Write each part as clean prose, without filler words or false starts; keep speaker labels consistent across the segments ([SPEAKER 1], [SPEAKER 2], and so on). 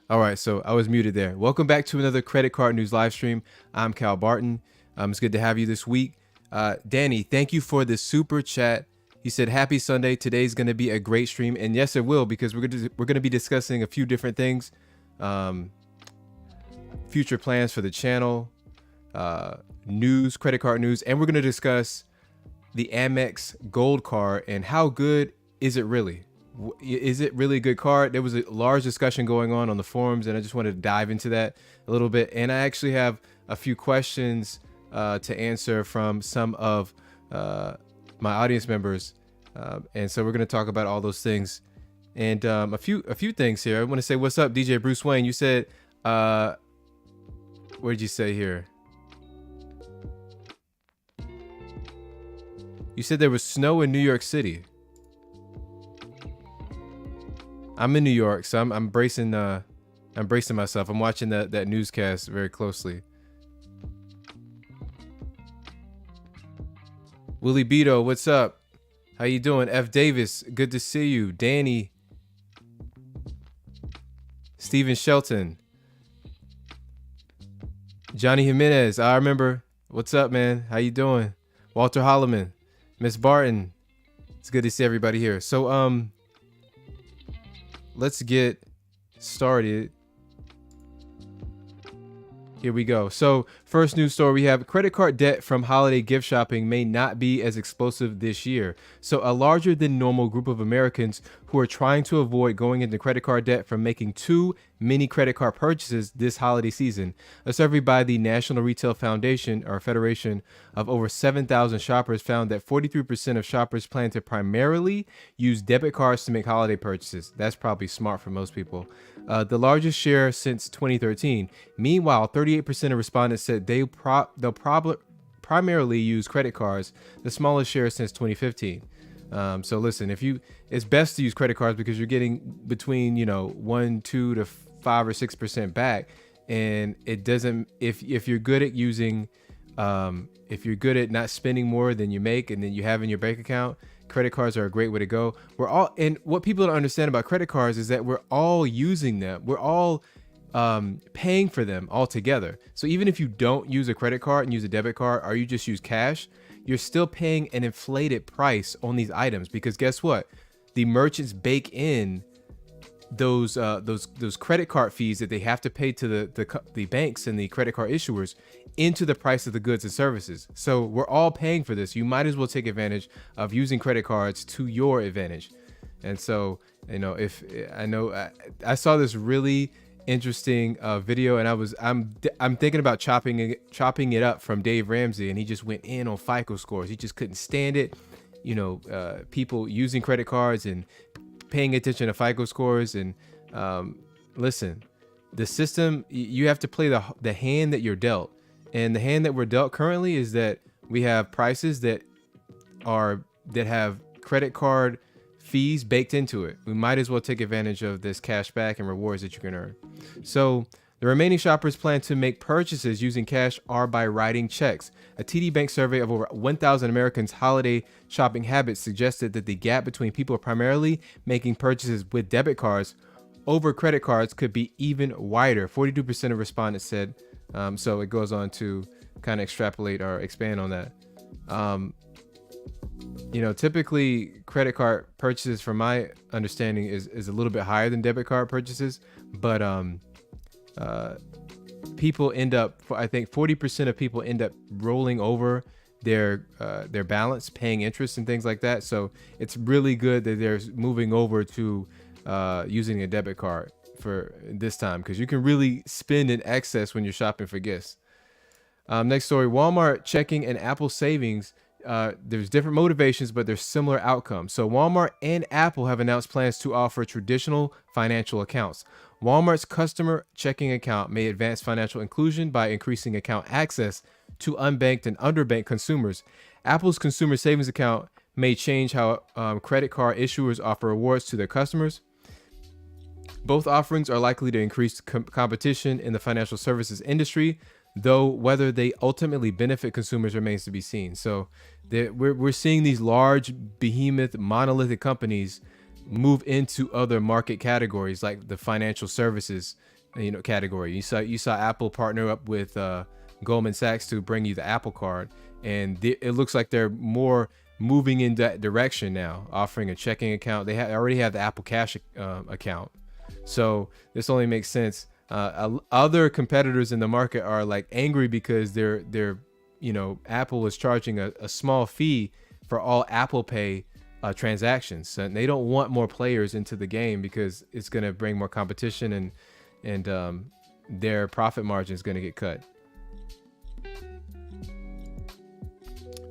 [SPEAKER 1] All right, so I was muted there. Welcome back to another Credit Card News live stream. I'm Cal Barton. It's good to have you this week. Danny, thank you for the super chat. He said, "Happy Sunday. Today's going to be a great stream," and yes, it will, because we're going to be discussing a few different things, future plans for the channel, news, credit card news, and we're going to discuss the Amex Gold card and how good is it really. Is it really a good card? There was a large discussion going on the forums, and I just wanted to dive into that a little bit. And I actually have a few questions to answer from some of my audience members, and so we're going to talk about all those things and a few things here. I want to say what's up, DJ Bruce Wayne. You said, what did you say here? You said there was snow in New York City. I'm in New York, so I'm bracing myself. I'm watching that newscast very closely. Willie Beto, what's up? How you doing? F. Davis, good to see you. Danny, Steven Shelton, Johnny Jimenez, I remember. What's up, man? How you doing? Walter Holloman, Miss Barton. It's good to see everybody here. So let's get started. Here we go. So first news story we have: credit card debt from holiday gift shopping may not be as explosive this year. So a larger than normal group of Americans who are trying to avoid going into credit card debt from making too many credit card purchases this holiday season. A survey by the National Retail Foundation, or Federation, of over 7,000 shoppers found that 43% of shoppers plan to primarily use debit cards to make holiday purchases. That's probably smart for most people. The largest share since 2013. Meanwhile, 38% of respondents said they'll probably primarily use credit cards, the smallest share since 2015. So listen, it's best to use credit cards because you're getting between 1, 2 to 5 or 6% back, and it doesn't. If you're good at using, if you're good at not spending more than you make and then you have in your bank account, credit cards are a great way to go. And what people don't understand about credit cards is that we're all using them. We're all paying for them all together. So even if you don't use a credit card and use a debit card, or you just use cash, you're still paying an inflated price on these items, because guess what? The merchants bake in those credit card fees that they have to pay to the banks and the credit card issuers into the price of the goods and services. So we're all paying for this. You might as well take advantage of using credit cards to your advantage. And so, I saw this really interesting video, and I'm thinking about chopping it up from Dave Ramsey, and he just went in on FICO scores. He just couldn't stand it. People using credit cards and paying attention to FICO scores. And listen, the system, you have to play the hand that you're dealt, and the hand that we're dealt currently is that we have prices that have credit card fees baked into it. We might as well take advantage of this cash back and rewards that you can earn. So the remaining shoppers plan to make purchases using cash or by writing checks. A TD Bank survey of over 1,000 Americans' holiday shopping habits suggested that the gap between people primarily making purchases with debit cards over credit cards could be even wider. 42% of respondents said. So it goes on to kind of extrapolate or expand on that. Typically credit card purchases, from my understanding, is a little bit higher than debit card purchases, but people end up, I think 40% of people end up rolling over their balance, paying interest and things like that. So it's really good that they're moving over to using a debit card for this time, because you can really spend in excess when you're shopping for gifts. Next story: Walmart checking and Apple savings. There's different motivations, but there's similar outcomes. So Walmart and Apple have announced plans to offer traditional financial accounts. Walmart's customer checking account may advance financial inclusion by increasing account access to unbanked and underbanked consumers. Apple's consumer savings account may change how credit card issuers offer rewards to their customers. Both offerings are likely to increase competition in the financial services industry, though whether they ultimately benefit consumers remains to be seen. So we're seeing these large behemoth monolithic companies move into other market categories like the financial services category. You saw Apple partner up with Goldman Sachs to bring you the Apple Card, and it looks like they're more moving in that direction now, offering a checking account. They already have the Apple Cash account, so this only makes sense. Other competitors in the market are like angry because Apple is charging a small fee for all Apple Pay transactions, and they don't want more players into the game because it's going to bring more competition, and their profit margin is going to get cut.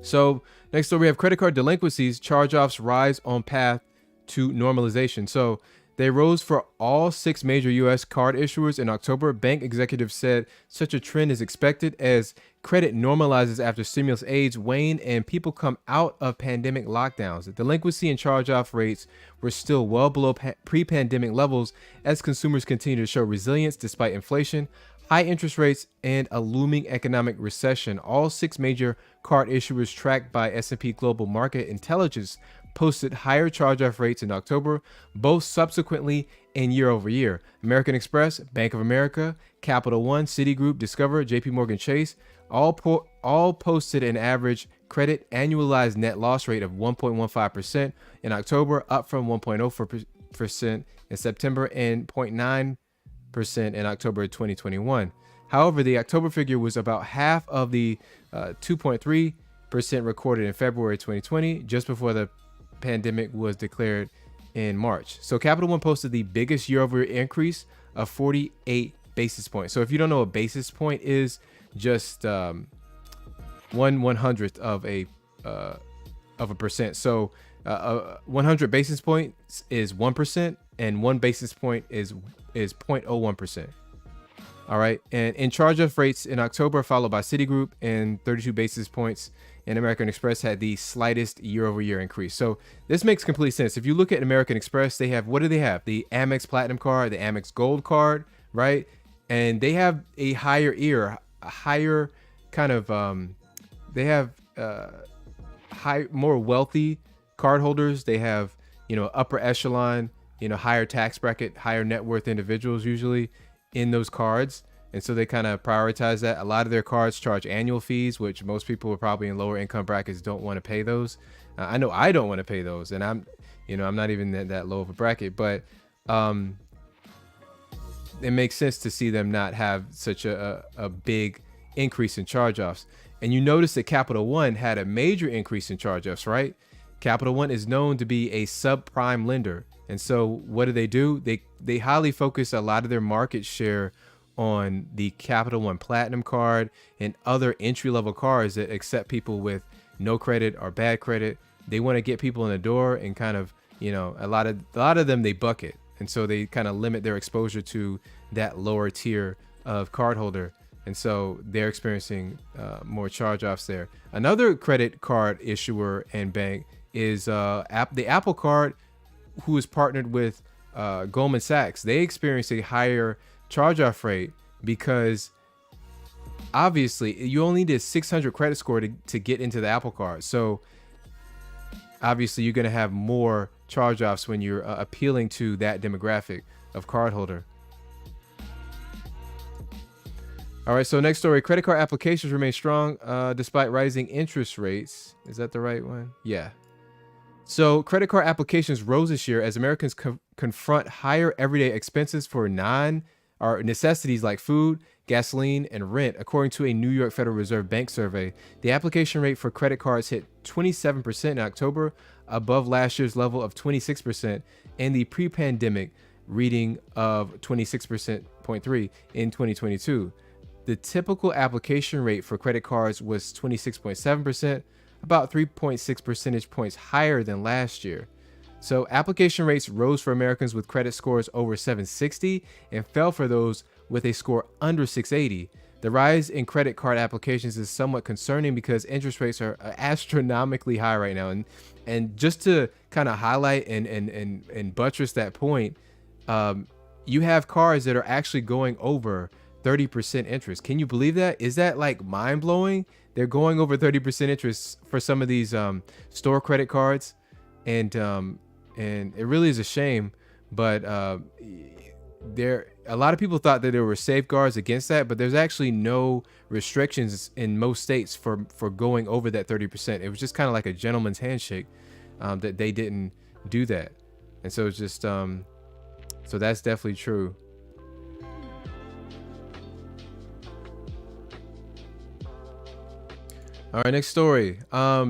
[SPEAKER 1] So next up, we have credit card delinquencies. Charge-offs rise on path to normalization. So they rose for all 6 major U.S. card issuers in October. Bank executives said such a trend is expected as credit normalizes after stimulus aids wane and people come out of pandemic lockdowns. The delinquency and charge-off rates were still well below pre-pandemic levels as consumers continue to show resilience despite inflation, high interest rates, and a looming economic recession. All 6 major card issuers tracked by S&P Global Market Intelligence posted higher charge-off rates in October, both subsequently and year over year. American Express, Bank of America, Capital One, Citigroup, Discover, JP Morgan Chase all posted an average credit annualized net loss rate of 1.15% in October, up from 1.04% in September and 0.9% in October 2021. However, the October figure was about half of the 2.3% recorded in February 2020, just before the pandemic was declared in March. So Capital One posted the biggest year-over-year increase of 48 basis points. So if you don't know what basis point is, just 1/100th of a percent. So 100 basis points is 1%, and 1 basis point is 0.01%. All right, and in charge-off rates in October, followed by Citigroup and 32 basis points, and American Express had the slightest year-over-year increase. So this makes complete sense. If you look at American Express, they have, what do they have? The Amex Platinum card, the Amex Gold card, right? And they have a higher kind of, they have more wealthy cardholders. They have, upper echelon, higher tax bracket, higher net worth individuals usually in those cards. And so they kind of prioritize that. A lot of their cards charge annual fees, which most people are probably in lower income brackets don't want to pay those. I know I don't want to pay those, and I'm not even that low of a bracket, but it makes sense to see them not have such a big increase in charge-offs. And you notice that Capital One had a major increase in charge-offs, right? Capital One is known to be a subprime lender. And so what do? They highly focus a lot of their market share on the Capital One Platinum card and other entry-level cards that accept people with no credit or bad credit. They want to get people in the door, and kind of, a lot of them they bucket. And so they kind of limit their exposure to that lower tier of cardholder. And so they're experiencing more charge-offs there. Another credit card issuer and bank is the Apple Card, who is partnered with Goldman Sachs. They experience a higher charge-off rate because obviously you only need a 600 credit score to get into the Apple Card. So obviously you're going to have more charge-offs when you're appealing to that demographic of cardholder. All right, so next story, credit card applications remain strong despite rising interest rates. Is that the right one? Yeah. So credit card applications rose this year as Americans confront higher everyday expenses for necessities like food, gasoline, and rent. According to a New York Federal Reserve Bank survey, the application rate for credit cards hit 27% in October, above last year's level of 26% and the pre-pandemic reading of 26.3% in 2022. The typical application rate for credit cards was 26.7%, about 3.6 percentage points higher than last year. So application rates rose for Americans with credit scores over 760 and fell for those with a score under 680. The rise in credit card applications is somewhat concerning because interest rates are astronomically high right now. And just to kind of highlight and buttress that point, you have cards that are actually going over 30% interest. Can you believe that? Is that like mind blowing? They're going over 30% interest for some of these store credit cards, and it really is a shame. But a lot of people thought that there were safeguards against that, but there's actually no restrictions in most states for going over that 30%. It was just kind of like a gentleman's handshake, that they didn't do that. And so it's just so that's definitely true. All right, next story.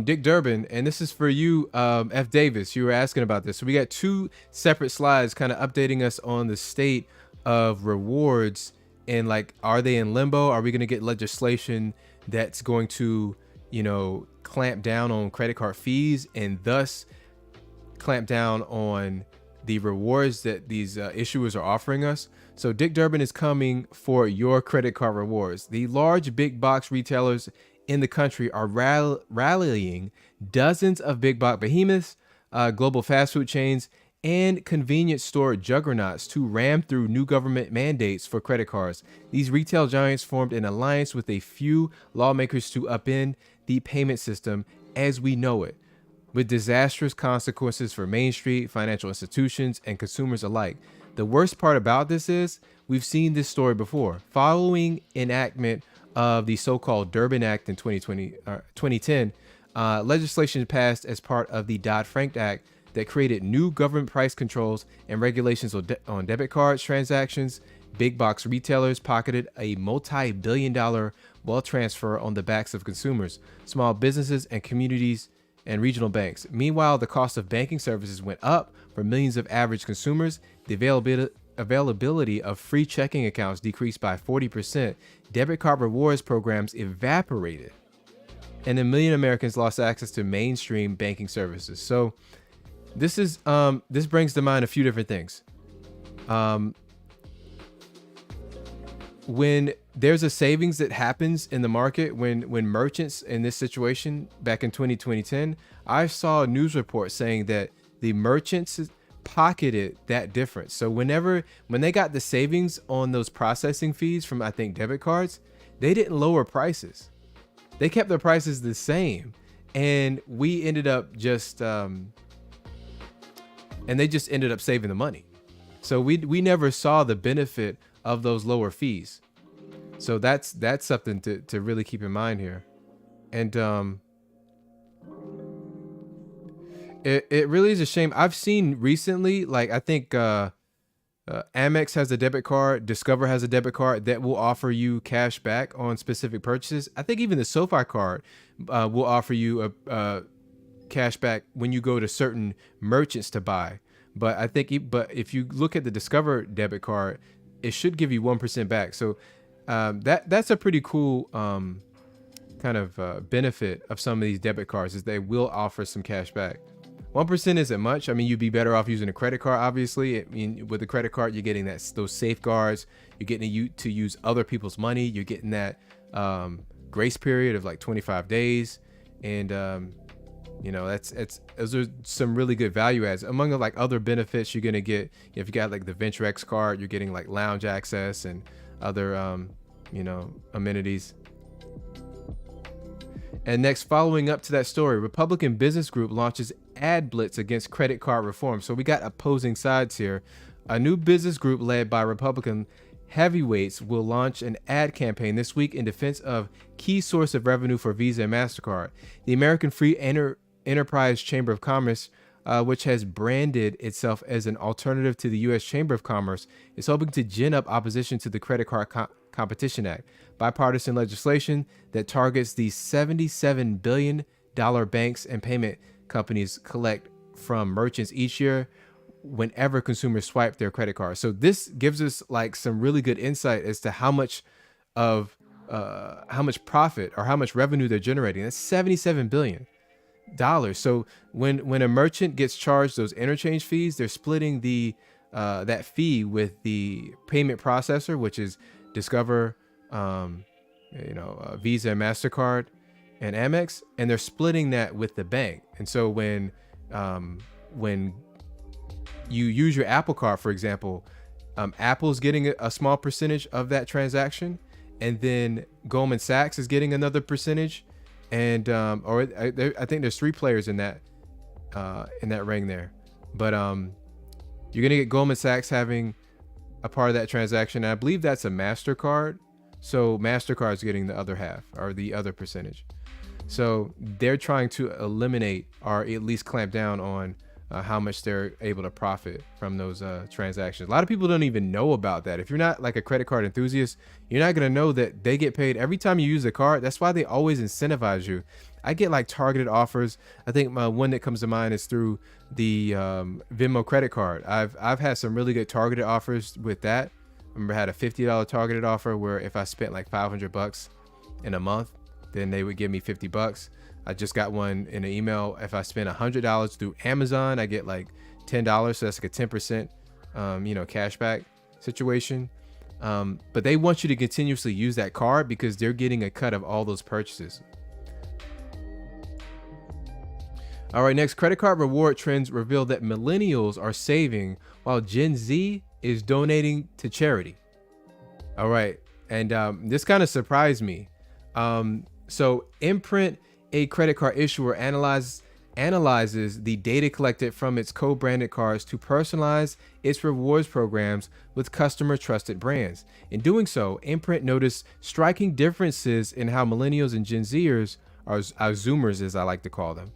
[SPEAKER 1] Dick Durbin, and this is for you, F. Davis. You were asking about this. So we got two separate slides kind of updating us on the state of rewards and like, are they in limbo? Are we going to get legislation that's going to, clamp down on credit card fees and thus clamp down on the rewards that these issuers are offering us? So Dick Durbin is coming for your credit card rewards. The large big box retailers in the country are rallying dozens of big box behemoths, global fast food chains, and convenience store juggernauts to ram through new government mandates for credit cards. These retail giants formed an alliance with a few lawmakers to upend the payment system as we know it, with disastrous consequences for Main Street, financial institutions, and consumers alike. The worst part about this is we've seen this story before. Following enactment of the so-called Durbin Act in 2010, legislation passed as part of the Dodd-Frank Act that created new government price controls and regulations on debit cards transactions. Big box retailers pocketed a multi-billion-dollar wealth transfer on the backs of consumers, small businesses, and communities and regional banks. Meanwhile, the cost of banking services went up for millions of average consumers. The availability of free checking accounts decreased by 40%. Debit card rewards programs evaporated, and a million Americans lost access to mainstream banking services. So this brings to mind a few different things. When there's a savings that happens in the market, when merchants in this situation back in 2010, I saw news reports saying that the merchants pocketed that difference. So when they got the savings on those processing fees from, I think, debit cards, they didn't lower prices. They kept their prices the same. And we ended up and they just ended up saving the money. So we never saw the benefit of those lower fees. So that's something to really keep in mind here. And it really is a shame. I've seen recently, like, I think Amex has a debit card, Discover has a debit card that will offer you cash back on specific purchases. I think even the SoFi card will offer you a cash back when you go to certain merchants to buy. But I think, but if you look at the Discover debit card, it should give you 1% back. So that's a pretty cool kind of benefit of some of these debit cards, is they will offer some cash back. 1% isn't much. I mean, you'd be better off using a credit card, obviously. I mean, with a credit card, you're getting those safeguards. You're getting to use other people's money. You're getting that grace period of like 25 days. And, those are some really good value adds. Among like other benefits you're going to get, if you got like the VentureX card, you're getting like lounge access and other, amenities. And next, following up to that story, Republican Business Group launches ad blitz against credit card reform. So we got opposing sides here. A new business group led by Republican heavyweights will launch an ad campaign this week in defense of key source of revenue for Visa and MasterCard. The American Free Enterprise Chamber of Commerce, which has branded itself as an alternative to the U.S. Chamber of Commerce, is hoping to gin up opposition to the Credit Card Competition Act, bipartisan legislation that targets the $77 billion banks and payment companies collect from merchants each year whenever consumers swipe their credit card. So this gives us like some really good insight as to how much profit or how much revenue they're generating. That's $77 billion. So when a merchant gets charged those interchange fees, they're splitting that fee with the payment processor, which is Discover, Visa and MasterCard and Amex, and they're splitting that with the bank. And so when you use your Apple Card, for example, Apple's getting a small percentage of that transaction, and then Goldman Sachs is getting another percentage, and I think there's 3 players in that ring there, but you're gonna get Goldman Sachs having a part of that transaction. And I believe that's a MasterCard. So MasterCard's getting the other half, or the other percentage. So they're trying to eliminate, or at least clamp down on how much they're able to profit from those transactions. A lot of people don't even know about that. If you're not like a credit card enthusiast, you're not going to know that they get paid every time you use the card. That's why they always incentivize you. I get like targeted offers. I think my one that comes to mind is through the Venmo credit card. I've had some really good targeted offers with that. I remember I had a $50 targeted offer where if I spent like $500 in a month, then they would give me $50. I just got one in an email. If I spend $100 through Amazon, I get like $10. So that's like a 10%, cashback situation. But they want you to continuously use that card because they're getting a cut of all those purchases. All right, next, credit card reward trends reveal that millennials are saving while Gen Z is donating to charity. All right, and this kind of surprised me. So Imprint, a credit card issuer, analyzes the data collected from its co-branded cards to personalize its rewards programs with customer trusted brands. In doing so, Imprint noticed striking differences in how millennials and Gen Zers, or Zoomers as I like to call them,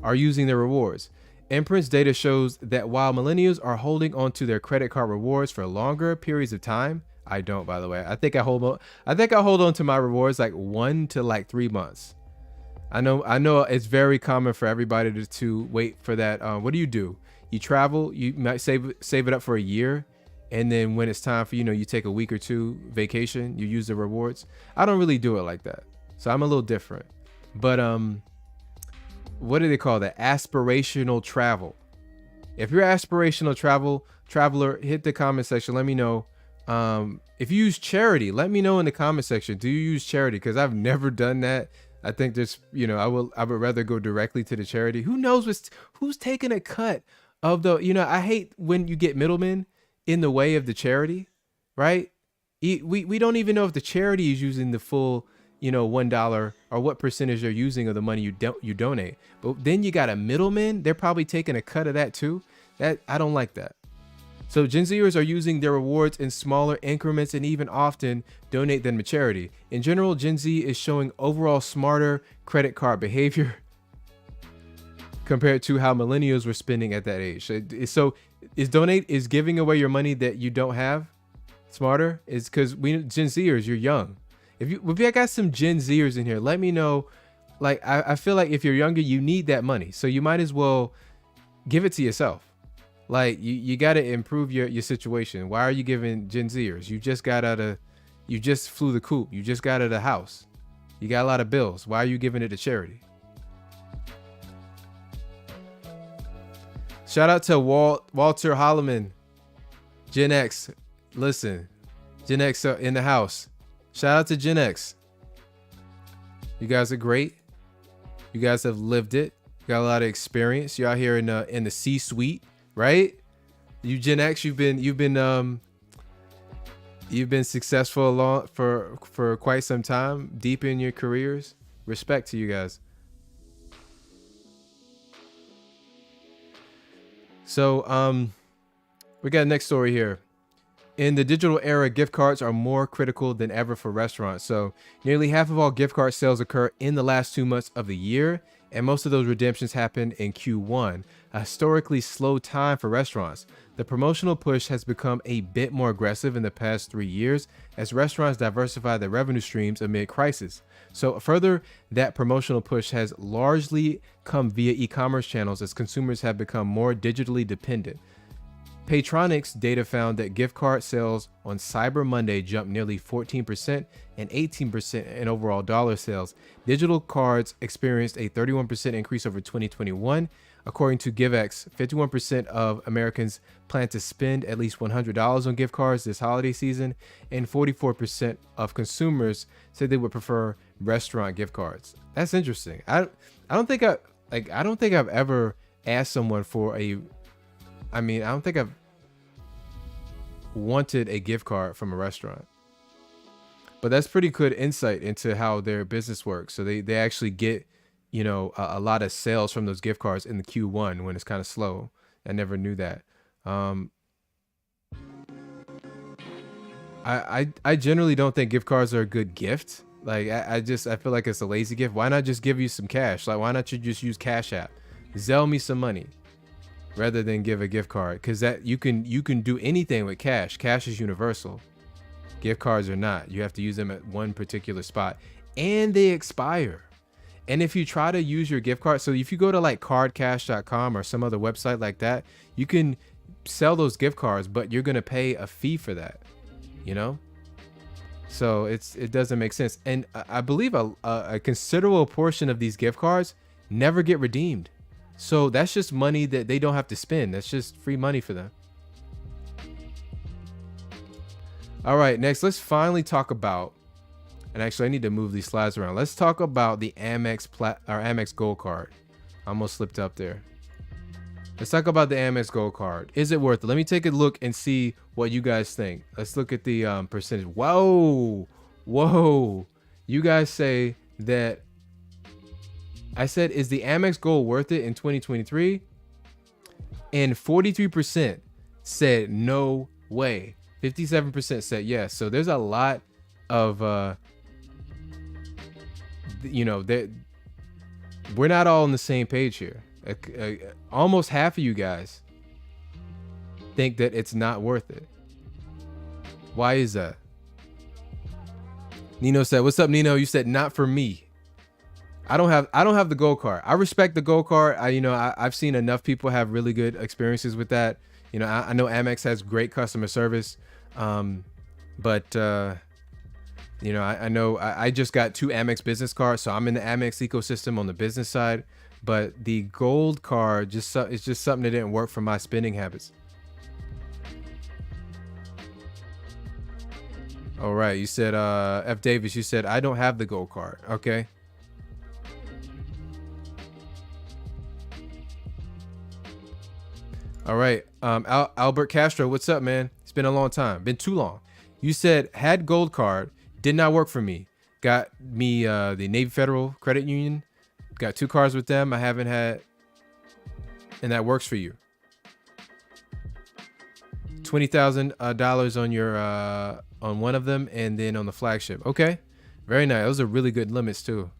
[SPEAKER 1] are using their rewards. Imprint's data shows that while millennials are holding onto their credit card rewards for longer periods of time, I don't, by the way. I think I hold on to my rewards like 1 to like 3 months. I know it's very common for everybody to wait for that. What do? You travel, you might save it up for a year, and then when it's time for, you take a week or two vacation, you use the rewards. I don't really do it like that. So I'm a little different. But what do they call that? Aspirational travel. If you're aspirational traveler, hit the comment section. Let me know. If you use charity, let me know in the comment section. Do you use charity? Because I've never done that. I think there's, I would rather go directly to the charity. Who knows who's taking a cut of the, I hate when you get middlemen in the way of the charity, right? We don't even know if the charity is using the full, $1 or what percentage they're using of the money you donate. But then you got a middleman. They're probably taking a cut of that too. I don't like that. So Gen Zers are using their rewards in smaller increments and even often donate them to charity. In general, Gen Z is showing overall smarter credit card behavior compared to how millennials were spending at that age. So is giving away your money that you don't have smarter? Is because Gen Zers, you're young. If I got some Gen Zers in here, let me know. Like I feel like if you're younger, you need that money, so you might as well give it to yourself. Like you got to improve your situation. Why are you giving Gen Zers? You just flew the coop. You just got out of the house. You got a lot of bills. Why are you giving it to charity? Shout out to Walter Holloman, Gen X. Listen, Gen X in the house. Shout out to Gen X. You guys are great. You guys have lived it. You got a lot of experience. You're out here in the C-suite. Right? You Gen X, you've been successful for quite some time, deep in your careers. Respect to you guys. So we got a next story here. In the digital era, gift cards are more critical than ever for restaurants. So nearly half of all gift card sales occur in the last 2 months of the year, and most of those redemptions happen in Q1, a historically slow time for restaurants. The promotional push has become a bit more aggressive in the past 3 years as restaurants diversify their revenue streams amid crisis. So further, that promotional push has largely come via e-commerce channels as consumers have become more digitally dependent. Paytronics data found that gift card sales on Cyber Monday jumped nearly 14% and 18% in overall dollar sales. Digital cards experienced a 31% increase over 2021. According to GiveX, 51% of Americans plan to spend at least $100 on gift cards this holiday season, and 44% of consumers said they would prefer restaurant gift cards. That's interesting. I don't think I've ever asked someone for I don't think I've wanted a gift card from a restaurant, but that's pretty good insight into how their business works. So they actually get, a lot of sales from those gift cards in the Q1 when it's kind of slow. I never knew that. I generally don't think gift cards are a good gift. Like I feel like it's a lazy gift. Why not just give you some cash? Like why not you just use Cash App? Zelle me some money rather than give a gift card, because that you can do anything with cash. Cash is universal. Gift cards are not. You have to use them at one particular spot, and they expire. And if you try to use your gift card, so if you go to like cardcash.com or some other website like that, you can sell those gift cards, but you're gonna pay a fee for that, you know? So it doesn't make sense. And I believe a considerable portion of these gift cards never get redeemed. So that's just money that they don't have to spend. That's just free money for them. All right, next, let's finally talk about, and actually I need to move these slides around. Let's talk about the Amex Gold card. I almost slipped up there. Let's talk about the Amex Gold card. Is it worth it? Let me take a look and see what you guys think. Let's look at the percentage. Whoa. You guys say that, I said, is the Amex Gold worth it in 2023? And 43% said no way. 57% said yes. So there's a lot of, that we're not all on the same page here. Almost half of you guys think that it's not worth it. Why is that? Nino said, "What's up, Nino?" You said, "Not for me." I don't have the gold card. I respect the gold card. I've seen enough people have really good experiences with that. I know Amex has great customer service. But I know I just got 2 Amex business cards, so I'm in the Amex ecosystem on the business side. But the gold card it's just something that didn't work for my spending habits. All right, you said F Davis. You said I don't have the gold card. Okay. All right, Albert Castro, what's up, man? It's been a long time. Been too long. You said had gold card, did not work for me. Got me the Navy Federal Credit Union. Got 2 cards with them. I haven't had, and that works for you. $20,000 on your on one of them, and then on the flagship. Okay, very nice. Those are really good limits too.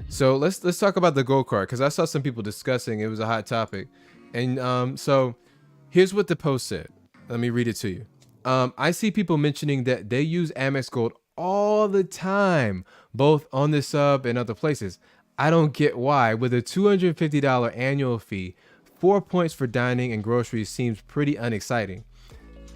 [SPEAKER 1] So let's talk about the gold card, because I saw some people discussing. It was a hot topic, and so here's what the post said. Let me read it to you. I see people mentioning that they use Amex Gold all the time, both on the sub and other places. I don't get why. With a $250 annual fee, 4 points for dining and groceries seems pretty unexciting.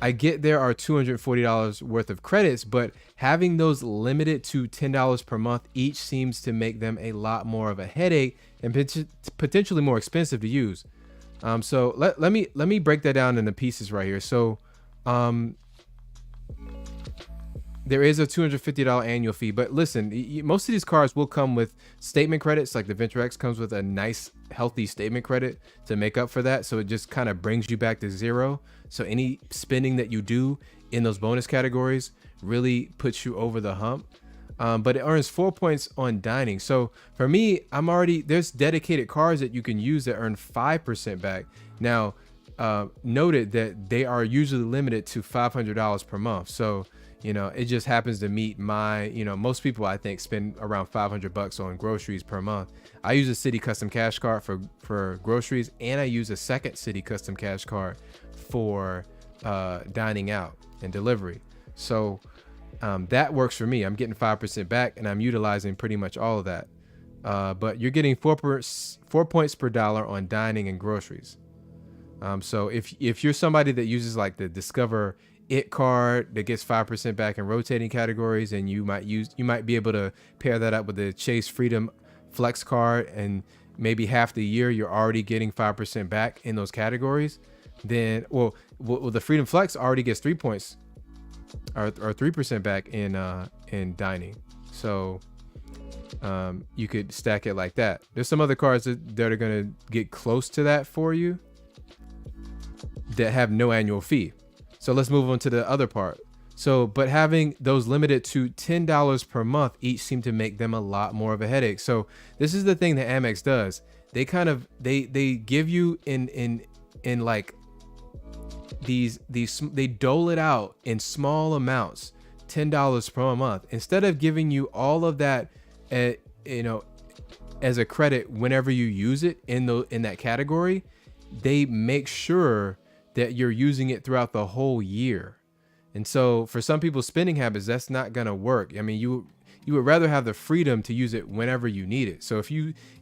[SPEAKER 1] I get there are $240 worth of credits, but having those limited to $10 per month each seems to make them a lot more of a headache and potentially more expensive to use. So let me break that down into pieces right here. So there is a $250 annual fee, but listen, most of these cards will come with statement credits. Like the Venture X comes with a nice healthy statement credit to make up for that, so it just kind of brings you back to zero. So any spending that you do in those bonus categories really puts you over the hump. But it earns 4 points on dining. So for me, there's dedicated cards that you can use that earn 5% back. Now, noted that they are usually limited to $500 per month. So, it just happens to meet my, most people I think spend around $500 on groceries per month. I use a City Custom Cash card for groceries, and I use a second City Custom Cash card for dining out and delivery. So that works for me. I'm getting 5% back, and I'm utilizing pretty much all of that. But you're getting 4 points per dollar on dining and groceries. So if you're somebody that uses like the Discover It card that gets 5% back in rotating categories, and you might be able to pair that up with the Chase Freedom Flex card, and maybe half the year you're already getting 5% back in those categories, then well the Freedom Flex already gets 3 points or 3% back in dining. So you could stack it like that. There's some other cards that are going to get close to that for you, that have no annual fee. So let's move on to the other part. So, but having those limited to $10 per month each seem to make them a lot more of a headache. So this is the thing that Amex does. They kind of they give you in like these they dole it out in small amounts, $10 per month, instead of giving you all of that, you know, as a credit whenever you use it in that category. They make sure that you're using it throughout the whole year. And so for some people's spending habits, that's not going to work. I mean, you would rather have the freedom to use it whenever you need it. So if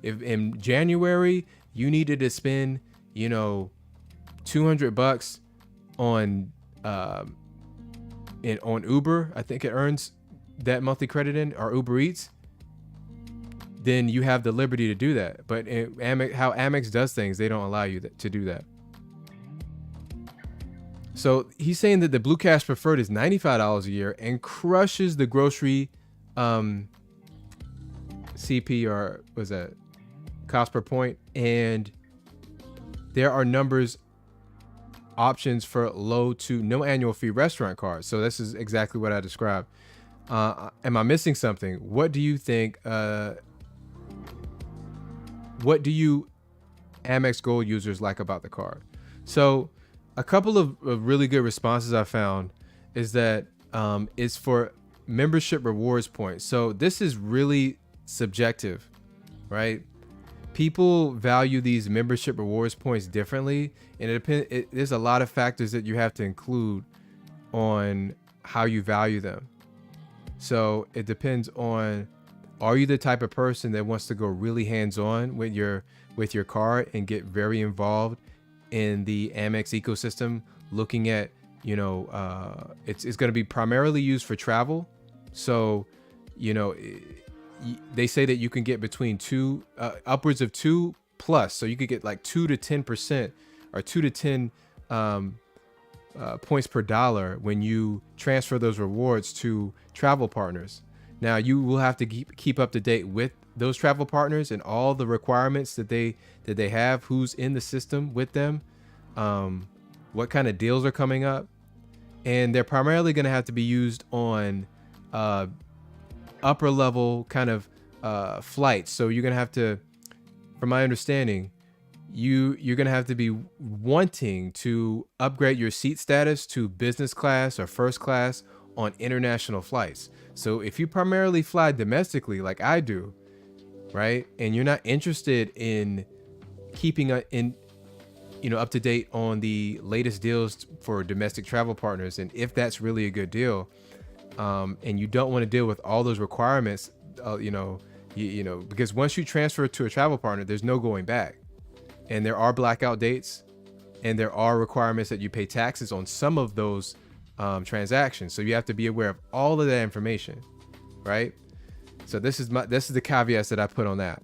[SPEAKER 1] in January you needed to spend, you know, $200 on on Uber, I think it earns that monthly credit in, or Uber Eats, then you have the liberty to do that. But how Amex does things, they don't allow you to do that. So he's saying that the Blue Cash Preferred is $95 a year and crushes the grocery CP, or was that cost per point. And there are options for low to no annual fee restaurant cards. So this is exactly what I described. Am I missing something? What do you think? What do you Amex Gold users like about the card? So a couple of really good responses I found is that it's for membership rewards points. So this is really subjective, right? People value these membership rewards points differently, and it depends. There's a lot of factors that you have to include on how you value them. So it depends on, are you the type of person that wants to go really hands-on with your card and get very involved in the Amex ecosystem, looking at, you know, it's going to be primarily used for travel. So, you know, they say that you can get between upwards of 2 plus. So you could get like 2 to 10% or 2 to 10 points per dollar when you transfer those rewards to travel partners. Now you will have to keep up to date with those travel partners and all the requirements that they have, who's in the system with them, what kind of deals are coming up, and they're primarily going to have to be used on upper level kind of flights. So you're going to have to, from my understanding, you're going to have to be wanting to upgrade your seat status to business class or first class on international flights. So if you primarily fly domestically like I do, right, and you're not interested in keeping up to date on the latest deals for domestic travel partners, and if that's really a good deal, and you don't want to deal with all those requirements, because once you transfer to a travel partner, there's no going back, and there are blackout dates, and there are requirements that you pay taxes on some of those transactions. So you have to be aware of all of that information, right? So this is the caveats that I put on that.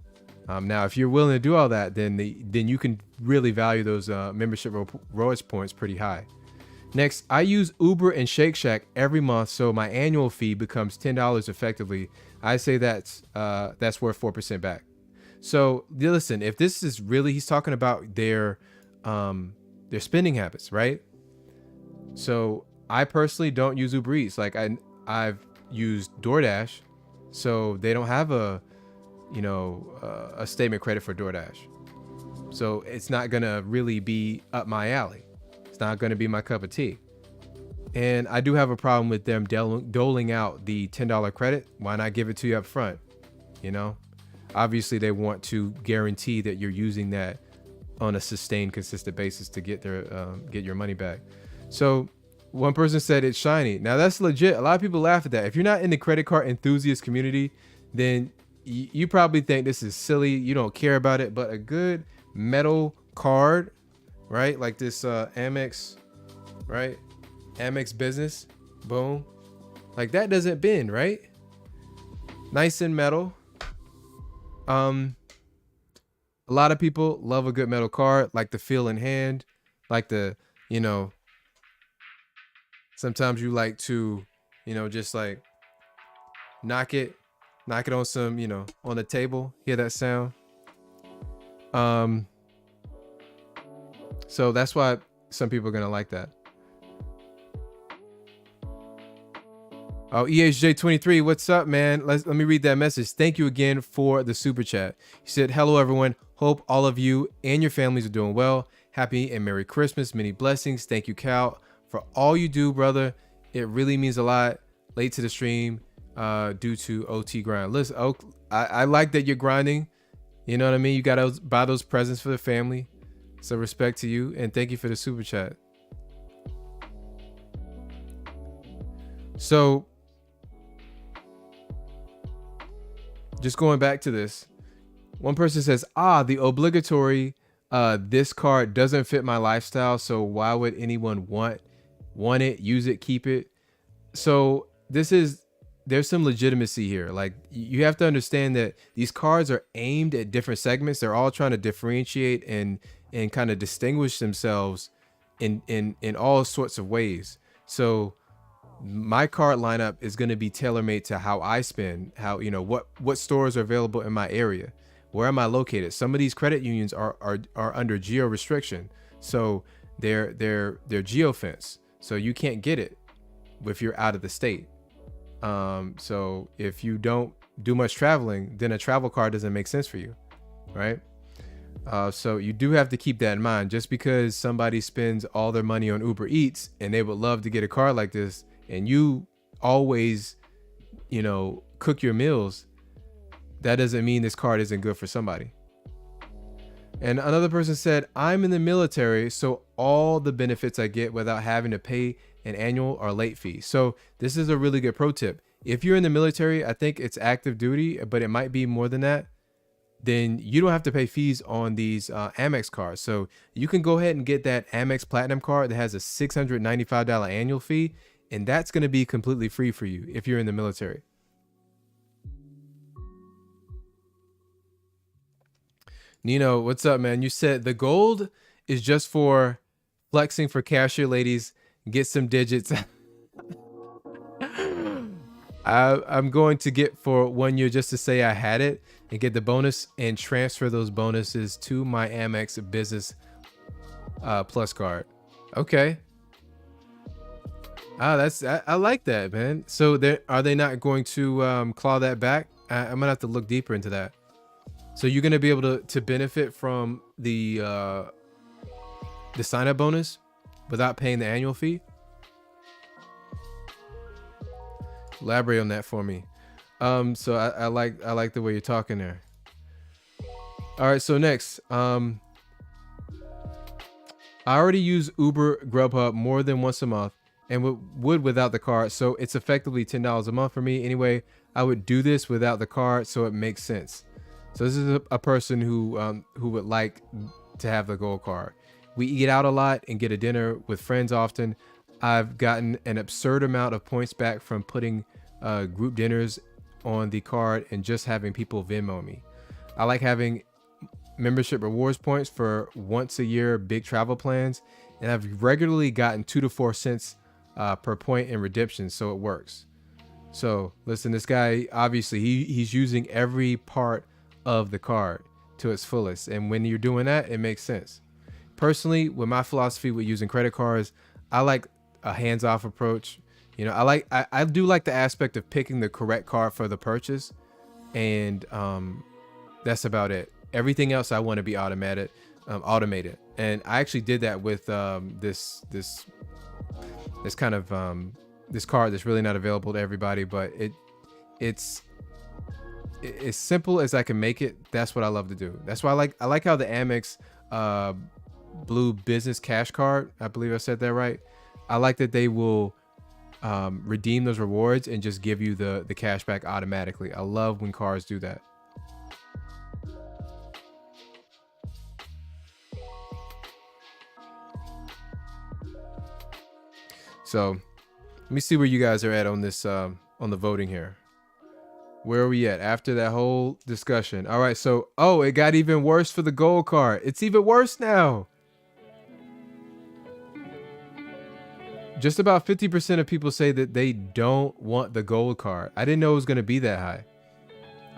[SPEAKER 1] Now, if you're willing to do all that, then you can really value those membership rewards points pretty high. Next, I use Uber and Shake Shack every month, so my annual fee becomes $10 effectively. I say that's worth 4% back. So listen, if this is really, he's talking about their spending habits, right? So I personally don't use Uber Eats. Like I've used DoorDash, so they don't have a statement credit for DoorDash. So it's not gonna really be up my alley. It's not gonna be my cup of tea. And I do have a problem with them doling out the $10 credit. Why not give it to you up front? You know, obviously they want to guarantee that you're using that on a sustained, consistent basis to get your money back. So one person said it's shiny. Now that's legit. A lot of people laugh at that. If you're not in the credit card enthusiast community, then you probably think this is silly. You don't care about it. But a good metal card, right? Like this Amex, right? Amex Business, boom. Like that doesn't bend, right? Nice and metal. A lot of people love a good metal card, like the feel in hand, like the, sometimes you like to, just like knock it on some, on the table, hear that sound. So that's why some people are going to like that. Oh, EHJ23, what's up, man? Let me read that message. Thank you again for the super chat. He said, hello, everyone. Hope all of you and your families are doing well. Happy and Merry Christmas. Many blessings. Thank you, Cal, for all you do, brother. It really means a lot. Late to the stream due to OT grind. Listen, Oak, I like that you're grinding. You know what I mean? You got to buy those presents for the family. So respect to you. And thank you for the super chat. So just going back to this, one person says, the obligatory, this card doesn't fit my lifestyle. So why would anyone want it, use it, keep it? So there's some legitimacy here. Like, you have to understand that these cards are aimed at different segments. They're all trying to differentiate and kind of distinguish themselves in all sorts of ways. So my card lineup is going to be tailor-made to how I spend, how, you know, what stores are available in my area. Where am I located? Some of these credit unions are under geo restriction. So they're geofence. So you can't get it if you're out of the state. So if you don't do much traveling, then a travel card doesn't make sense for you, right? So you do have to keep that in mind. Just because somebody spends all their money on Uber Eats and they would love to get a card like this, and you always, you know, cook your meals, that doesn't mean this card isn't good for somebody. And another person said, I'm in the military, so all the benefits I get without having to pay an annual or late fee. So this is a really good pro tip. If you're in the military, I think it's active duty, but it might be more than that, then you don't have to pay fees on these Amex cards. So you can go ahead and get that Amex Platinum card that has a $695 annual fee, and that's going to be completely free for you if you're in the military. Nino, what's up, man? You said the gold is just for flexing for cashier ladies. Get some digits. I'm going to get for 1 year just to say I had it and get the bonus and transfer those bonuses to my Amex Business Plus card. Okay. I like that, man. So are they not going to claw that back? I'm gonna have to look deeper into that. So you're gonna be able to benefit from the sign up bonus without paying the annual fee? Elaborate on that for me. So I like the way you're talking there. All right, so next, I already use Uber Grubhub more than once a month and would without the card, so it's effectively $10 a month for me. Anyway, I would do this without the card, so it makes sense. So this is a person who would like to have the gold card. We eat out a lot and get a dinner with friends often. I've gotten an absurd amount of points back from putting group dinners on the card and just having people Venmo me. I like having membership rewards points for once a year big travel plans, and I've regularly gotten 2 to 4 cents per point in redemption, so it works. So listen, this guy, obviously he's using every part of the card to its fullest, and when you're doing that, it makes sense. Personally, with my philosophy with using credit cards, I like a hands-off approach. You know, I do like the aspect of picking the correct card for the purchase, and that's about it. Everything else I want to be automated. And I actually did that with this kind of this card that's really not available to everybody, but it's as simple as I can make it. That's what I love to do. That's why I like how the Amex Blue Business Cash Card, I believe I said that right. I like that they will redeem those rewards and just give you the cash back automatically. I love when cards do that. So let me see where you guys are at on this on the voting here. Where are we at after that whole discussion? All right, so it got even worse for the gold card. It's even worse now. Just about 50% of people say that they don't want the gold card. I didn't know it was going to be that high.